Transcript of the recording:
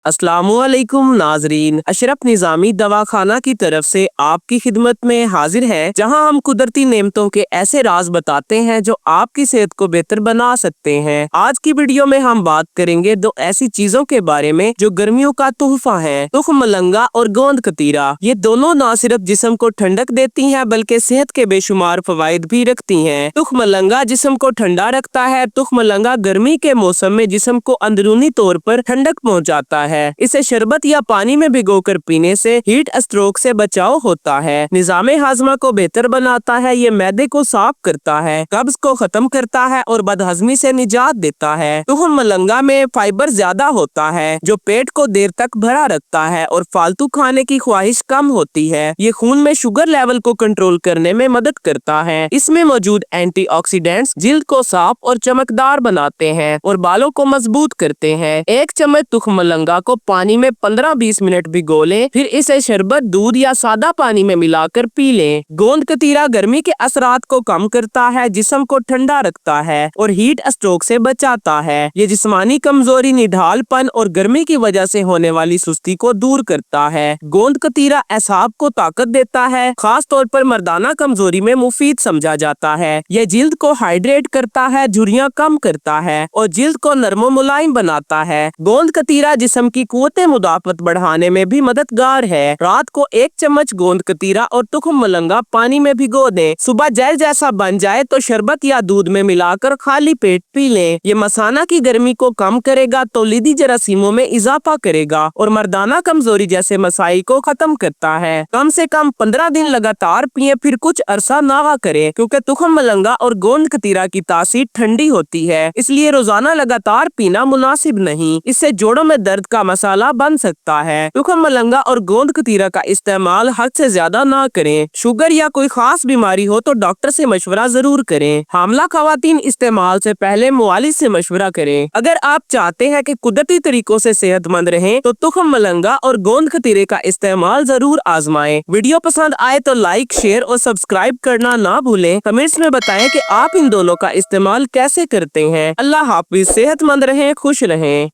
अस्सलामुअलैकुम नाजरीन, अशरफ निजामी दवाखाना की तरफ से आपकी खिदमत में हाजिर है, जहां हम कुदरती नेमतों के ऐसे राज बताते हैं जो आपकी सेहत को बेहतर बना सकते हैं। आज की वीडियो में हम बात करेंगे दो ऐसी चीजों के बारे में जो गर्मियों का तोहफा है, तुख मलंगा और गोंद कतीरा। ये दोनों न सिर्फ जिस्म को ठंडक देती हैं बल्कि सेहत के बेशुमार फवाइद भी रखती हैं। तुख मलंगा जिस्म को ठंडा रखता है। तुख मलंगा गर्मी के मौसम में जिस्म को अंदरूनी तौर पर ठंडक पहुँचाता है। इसे शरबत या पानी में भिगोकर पीने से हीट स्ट्रोक से बचाव होता है। निजामे हाजमा को बेहतर बनाता है। ये मैदे को साफ करता है, कब्ज को खत्म करता है और बदहजमी से निजात देता है। तुखम मलंगा में फाइबर ज्यादा होता है जो पेट को देर तक भरा रखता है और फालतू खाने की ख्वाहिश कम होती है। ये खून में शुगर लेवल को कंट्रोल करने में मदद करता है। इसमें मौजूद एंटीऑक्सीडेंट्स जिल्द को साफ और चमकदार बनाते हैं और बालों को मजबूत करते हैं। एक चम्मच तुखम मलंगा को पानी में 15-20 मिनट भिगो लें, फिर इसे शरबत, दूध या सादा पानी में मिलाकर पी लें। गोंद कतीरा गर्मी के असरात को कम करता है, जिस्म को ठंडा रखता है और हीट स्ट्रोक से बचाता है। ये जिस्मानी कमजोरी, निढालपन और गर्मी की वजह से होने वाली सुस्ती को दूर करता है। गोंद कतीरा एसाब को ताकत देता है, खास तौर पर मर्दाना कमजोरी में मुफीद समझा जाता है। यह जिल्द को हाइड्रेट करता है, झुर्रियां कम करता है और जिल्द को नरमो मुलायम बनाता है। गोंद कतीरा जिस्म की कुव्वते मुदाफत बढ़ाने में भी मददगार है। रात को 1 चम्मच गोंद कतीरा और तुखम मलंगा पानी में भिगो दें। सुबह जेल जैसा बन जाए तो शरबत या दूध में मिलाकर खाली पेट पी लें। ये मसाना की गर्मी को कम करेगा, तौलीदी जरासीमों में इजाफा करेगा और मर्दाना कमजोरी जैसे मसाइल को खत्म करता है। कम से कम 15 दिन लगातार पिए, फिर कुछ अरसा नागा करें, क्योंकि तुखम मलंगा और गोंद कतीरा की तासीर ठंडी होती है, इसलिए रोजाना लगातार पीना मुनासिब नहीं। इससे जोड़ों में दर्द का मसाला बन सकता है। तुखम मलंगा और गोंद कतीरा का इस्तेमाल हद से ज्यादा ना करें। शुगर या कोई खास बीमारी हो तो डॉक्टर से मशवरा जरूर करें। हामला खवातीन इस्तेमाल से पहले मुआलिज से मशवरा करें। अगर आप चाहते हैं कि कुदरती तरीकों से सेहतमंद रहें तो तुखम मलंगा और गोंद कतीरे का इस्तेमाल जरूर आजमाएं। वीडियो पसंद आए तो लाइक, शेयर और सब्सक्राइब करना ना भूलें। कमेंट्स में बताएं कि आप इन दोनों का इस्तेमाल कैसे करते हैं। अल्लाह हाफिज, सेहतमंद रहें, खुश रहें।